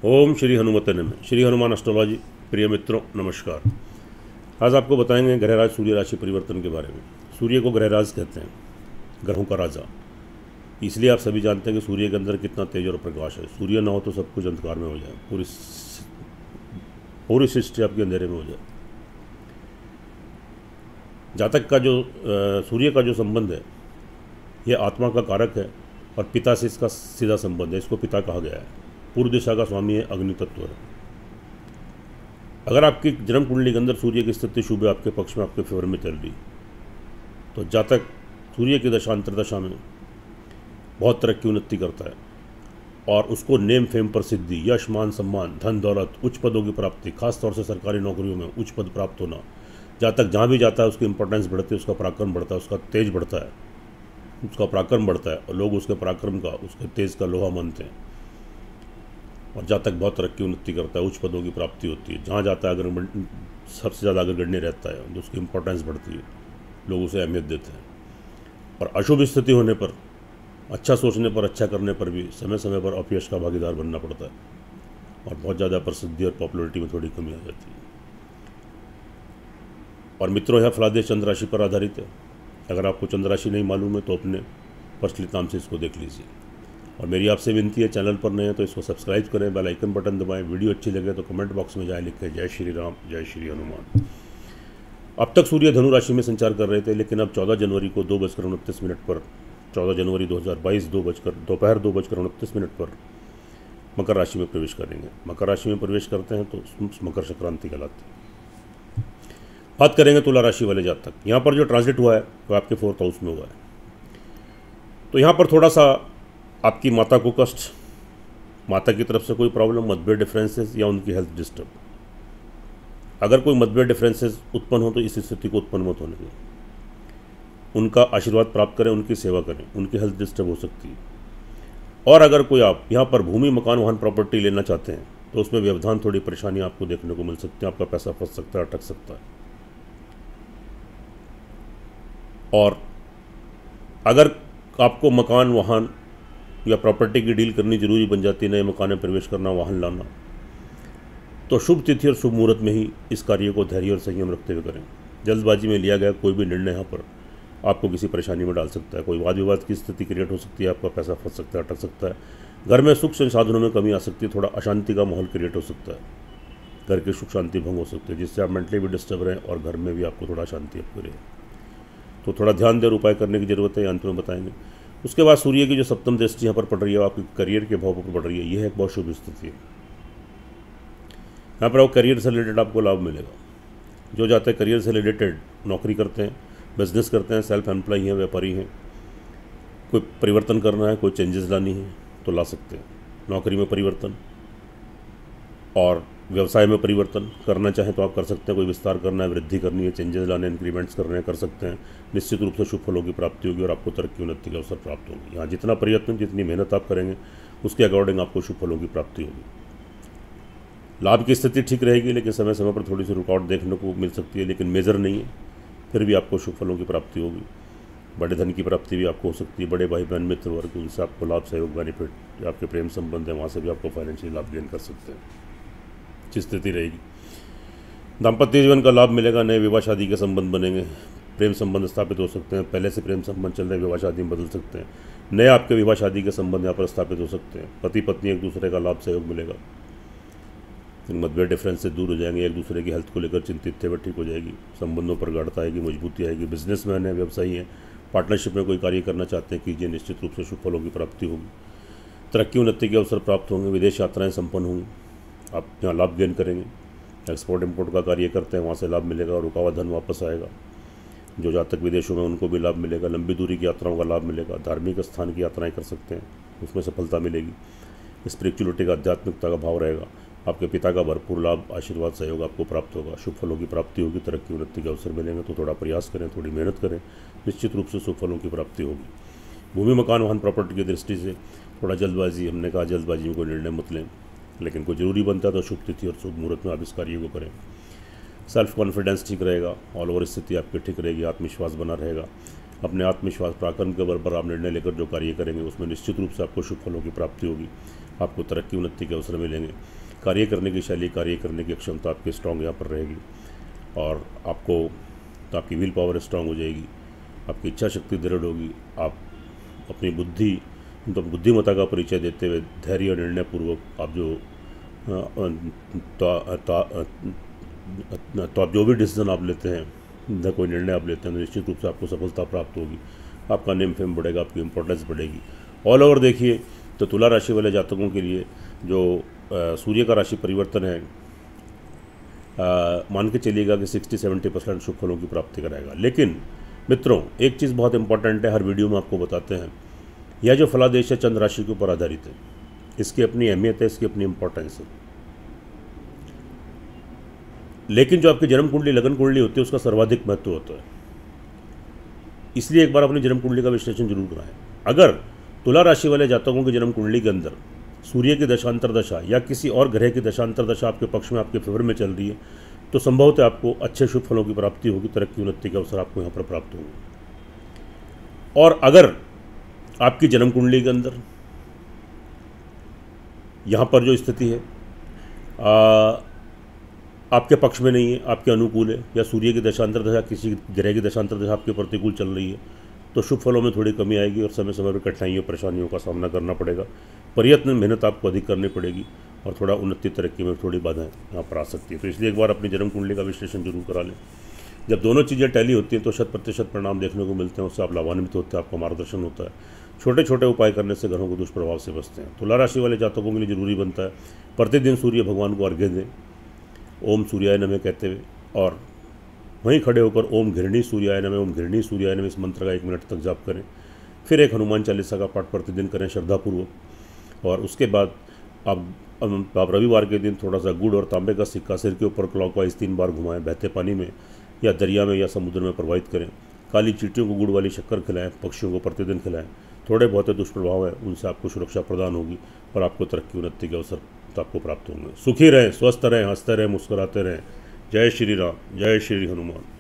ओम श्री हनुमते नमः। श्री हनुमान एस्ट्रोलॉजी प्रिय मित्रों नमस्कार। आज आपको बताएंगे ग्रहराज सूर्य राशि परिवर्तन के बारे में। सूर्य को ग्रहराज कहते हैं, ग्रहों का राजा। इसलिए आप सभी जानते हैं कि सूर्य के अंदर कितना तेज और प्रकाश है। सूर्य ना हो तो सब कुछ अंधकार में हो जाए, पूरी सृष्टि आपके अंधेरे में हो जाए। जातक का जो सूर्य का जो संबंध है ये आत्मा का कारक है और पिता से इसका सीधा संबंध है। इसको पिता कहा गया है। पूर्व दिशा का स्वामी है, अग्नि तत्व है। अगर आपकी जन्म कुंडली के अंदर सूर्य की स्थिति शुभ है, आपके पक्ष में, आपके फेवर में चल रही, तो जातक सूर्य की दशा अंतर्दशा में बहुत तरक्की उन्नति करता है और उसको नेम फेम प्रसिद्धि, यश मान सम्मान, धन दौलत, उच्च पदों की प्राप्ति, खासतौर से सरकारी नौकरियों में उच्च पद प्राप्त होना। जातक जहाँ भी जाता है उसकी इंपॉर्टेंस बढ़ती है, उसका पराक्रम बढ़ता है, उसका तेज बढ़ता है, उसका पराक्रम बढ़ता है और लोग उसके पराक्रम का, उसके तेज का लोहा मानते हैं। और जातक बहुत तरक्की उन्नति करता है, उच्च पदों की प्राप्ति होती है। जहाँ जाता है अगर सबसे ज़्यादा अग्रगण्य रहता है तो उसकी इंपॉर्टेंस बढ़ती है, लोग उसे अहमियत देते हैं। और अशुभ स्थिति होने पर, अच्छा सोचने पर, अच्छा करने पर भी समय समय पर अपयश का भागीदार बनना पड़ता है और बहुत ज़्यादा प्रसिद्धि और पॉपुलरिटी में थोड़ी कमी आ जाती है। और मित्रों, यह फलादेश चंद्र राशि पर आधारित है। अगर आपको चंद्र राशि नहीं मालूम है तो अपने प्रचलित नाम से इसको देख लीजिए। और मेरी आपसे विनती है, चैनल पर नए हैं तो इसको सब्सक्राइब करें, बेल आइकन बटन दबाएं। वीडियो अच्छी लगे तो कमेंट बॉक्स में जाए लिखें जय श्री राम, जय श्री हनुमान। अब तक सूर्य धनु राशि में संचार कर रहे थे, लेकिन अब 14 जनवरी को 2:29 पर, 14 जनवरी 2022 दोपहर 2:29 पर मकर राशि में प्रवेश करेंगे। मकर राशि में प्रवेश करते हैं तो मकर संक्रांति कहलाती है। बात करेंगे तुला राशि वाले जातक। यहाँ पर जो ट्रांजिट हुआ है वो आपके 4th हाउस में हुआ है। तो यहाँ पर थोड़ा सा आपकी माता को कष्ट, माता की तरफ से कोई प्रॉब्लम, मतभेद, डिफरेंसेस या उनकी हेल्थ डिस्टर्ब। अगर कोई मतभेद, डिफरेंसेस उत्पन्न हो तो इस स्थिति को उत्पन्न मत होने दें। उनका आशीर्वाद प्राप्त करें, उनकी सेवा करें, उनकी हेल्थ डिस्टर्ब हो सकती है। और अगर कोई आप यहाँ पर भूमि, मकान, वाहन, प्रॉपर्टी लेना चाहते हैं तो उसमें व्यवधान, थोड़ी परेशानी आपको देखने को मिल सकती है। आपका पैसा फंस सकता है, अटक सकता है। और अगर आपको मकान, वाहन या प्रॉपर्टी की डील करनी जरूरी बन जाती है, नए मकान में प्रवेश करना, वाहन लाना, तो शुभ तिथि और शुभ मुहूर्त में ही इस कार्य को धैर्य और संयम रखते हुए करें। जल्दबाजी में लिया गया कोई भी निर्णय यहाँ पर आपको किसी परेशानी में डाल सकता है। कोई वाद विवाद की स्थिति क्रिएट हो सकती है, आपका पैसा फंस सकता है, अटक सकता है। घर में सुख संसाधनों में कमी आ सकती है, थोड़ा अशांति का माहौल क्रिएट हो सकता है, घर की सुख शांति भंग हो सकती है, जिससे आप मेंटली भी डिस्टर्ब रहें और घर में भी आपको थोड़ा शांति आपको रहे। तो थोड़ा ध्यान देकर उपाय करने की जरूरत है, अंत में बताएंगे। उसके बाद सूर्य की जो सप्तम दृष्टि यहाँ पर पड़ रही है, आपके करियर के भाव पर पड़ रही है। यह एक बहुत शुभ स्थिति है। यहाँ पर करियर से रिलेटेड आपको लाभ मिलेगा। जो जाते हैं करियर से रिलेटेड, नौकरी करते हैं, बिजनेस करते हैं, सेल्फ एम्प्लॉय हैं, व्यापारी हैं, कोई परिवर्तन करना है, कोई चेंजेस लानी है तो ला सकते हैं। नौकरी में परिवर्तन और व्यवसाय में परिवर्तन करना चाहें तो आप कर सकते हैं। कोई विस्तार करना है, वृद्धि करनी है, चेंजेस लाने, इंक्रीमेंट्स करने हैं, कर सकते हैं। निश्चित रूप से शुभ फलों की प्राप्ति होगी और आपको तरक्की उन्नति के अवसर प्राप्त होगी। यहाँ जितना प्रयत्न, जितनी मेहनत आप करेंगे उसके अकॉर्डिंग आपको शुभ फलों की प्राप्ति होगी। लाभ की स्थिति ठीक रहेगी, लेकिन समय समय पर थोड़ी सी रुकावट देखने को मिल सकती है, लेकिन मेजर नहीं है। फिर भी आपको शुभ फलों की प्राप्ति होगी। बड़े धन की प्राप्ति भी आपको हो सकती है। बड़े भाई बहन, मित्र वर्ग, उनसे आपको लाभ, सहयोग, बेनिफिट, आपके प्रेम संबंध है वहाँ से भी आपको फाइनेंशियल लाभ गेन कर सकते हैं। अच्छी स्थिति रहेगी। दाम्पत्य जीवन का लाभ मिलेगा। नए विवाह शादी के संबंध बनेंगे, प्रेम संबंध स्थापित हो सकते हैं। पहले से प्रेम संबंध चल रहे विवाह शादी में बदल सकते हैं। नए आपके विवाह शादी के संबंध यहाँ पर स्थापित हो सकते हैं। पति पत्नी एक दूसरे का लाभ, सहयोग मिलेगा। मतभेद, डिफरेंस से दूर हो जाएंगे। एक दूसरे की हेल्थ को लेकर चिंतित थे, वह ठीक हो जाएगी। संबंधों पर गाढ़ता आएगी, मजबूती आएगी। बिजनेसमैन है, व्यवसायी हैं, पार्टनरशिप में कोई कार्य करना चाहते हैं, कीजिए। निश्चित रूप से शुभ फलों की प्राप्ति होगी। तरक्की उन्नति के अवसर प्राप्त होंगे। विदेश यात्राएं संपन्न होंगी, आप यहाँ लाभ गेन करेंगे। एक्सपोर्ट इंपोर्ट का कार्य करते हैं, वहाँ से लाभ मिलेगा और रुका हुआ धन वापस आएगा। जो जातक विदेशों में, उनको भी लाभ मिलेगा। लंबी दूरी की यात्राओं का लाभ मिलेगा। धार्मिक स्थान की यात्राएं कर सकते हैं, उसमें सफलता मिलेगी। स्पिरिचुअलिटी का, आध्यात्मिकता का भाव रहेगा। आपके पिता का भरपूर लाभ, आशीर्वाद, सहयोग आपको प्राप्त होगा। शुभ फलों की प्राप्ति होगी। तरक्की उन्नति के अवसर मिलेंगे। तो थोड़ा प्रयास करें, थोड़ी मेहनत करें, निश्चित रूप से शुभ फलों की प्राप्ति होगी। भूमि, मकान, वाहन, प्रॉपर्टी की दृष्टि से थोड़ा जल्दबाजी, हमने कहा जल्दबाजी में कोई निर्णय मत लें, लेकिन कोई जरूरी बनता है तो शुभ तिथि और शुभ मुहूर्त में आप इस कार्य को करें। सेल्फ कॉन्फिडेंस ठीक रहेगा। ऑल ओवर स्थिति आपकी ठीक रहेगी। आत्मविश्वास बना रहेगा। अपने आत्मविश्वास, पराक्रम के बल पर आप निर्णय लेकर जो कार्य करेंगे उसमें निश्चित रूप से आपको शुभ फलों की प्राप्ति होगी। आपको तरक्की उन्नति के अवसर मिलेंगे। कार्य करने की शैली, कार्य करने की क्षमता आपकी स्ट्रांग यहाँ पर रहेगी और आपकी विल पावर स्ट्रांग हो जाएगी, आपकी इच्छा शक्ति दृढ़ होगी। आप अपनी बुद्धिमत्ता का परिचय देते हुए धैर्य और निर्णय पूर्वक आप जो भी डिसीजन आप लेते हैं, कोई निर्णय आप लेते हैं, तो निश्चित रूप से आपको सफलता प्राप्त होगी, आपका नेम फेम बढ़ेगा, आपकी इंपॉर्टेंस बढ़ेगी। ऑल ओवर देखिए तो तुला राशि वाले जातकों के लिए जो सूर्य का राशि परिवर्तन है, मान के चलिएगा कि 60-70% शुभ फलों की प्राप्ति कराएगा। लेकिन मित्रों, एक चीज़ बहुत इंपॉर्टेंट है, हर वीडियो में आपको बताते हैं, यह जो फलादेश है चंद्र राशि के ऊपर आधारित है, इसकी अपनी अहमियत है, इसकी अपनी इंपॉर्टेंस है। लेकिन जो आपकी जन्म कुंडली, लगन कुंडली होती है, उसका सर्वाधिक महत्व होता है। इसलिए एक बार अपनी जन्म कुंडली का विश्लेषण जरूर कराएं। अगर तुला राशि वाले जातकों की जन्म कुंडली के अंदर सूर्य की दशांतर दशा या किसी और ग्रह की दशांतर दशा आपके पक्ष में, आपके फेवर में चल रही है, तो संभवतः आपको अच्छे शुभ फलों की प्राप्ति होगी, तरक्की उन्नति के अवसर आपको यहाँ पर प्राप्त होंगे। और अगर आपकी जन्म कुंडली के अंदर यहाँ पर जो स्थिति है आपके पक्ष में नहीं है, आपके अनुकूल है, या सूर्य की दशांतर दशा, किसी ग्रह की दशांतर दशा आपके प्रतिकूल चल रही है, तो शुभ फलों में थोड़ी कमी आएगी और समय समय पर कठिनाइयों परेशानियों का सामना करना पड़ेगा। प्रयत्न मेहनत आपको अधिक करनी पड़ेगी और थोड़ा उन्नति तरक्की में थोड़ी बाधाएं यहाँ पर आ सकती है। तो इसलिए एक बार अपनी जन्म कुंडली का विश्लेषण जरूर करा लें। जब दोनों चीज़ें टैली होती हैं तो 100% परिणाम देखने को मिलते हैं, उससे आप लाभान्वित होते हैं, आपका मार्गदर्शन होता है। छोटे छोटे उपाय करने से घरों को दुष्प्रभाव से बचते हैं। तुला राशि वाले जातकों के लिए जरूरी बनता है प्रतिदिन सूर्य भगवान को अर्घ्य दें, ओम सूर्याय नमः कहते हुए, और वहीं खड़े होकर ओम घृणी सूर्याय नमः, ओम घृणी सूर्याय नमः इस मंत्र का 1 मिनट तक जाप करें। फिर एक हनुमान चालीसा का पाठ प्रतिदिन करें श्रद्धापूर्वक। और उसके बाद आप रविवार के दिन थोड़ा सा गुड़ और तांबे का सिक्का सिर के ऊपर क्लॉकवाइज 3 बार घुमाएं, बहते पानी में या दरिया में या समुद्र में प्रवाहित करें। काली चींटियों को गुड़ वाली शक्कर खिलाएं, पक्षियों को प्रतिदिन खिलाएं। थोड़े बहुत दुष्प्रभाव है उनसे आपको सुरक्षा प्रदान होगी और आपको तरक्की उन्नति के अवसर आपको प्राप्त होंगे। सुखी रहें, स्वस्थ रहें, हंसते रहें, मुस्कुराते रहें। जय श्री राम, जय श्री हनुमान।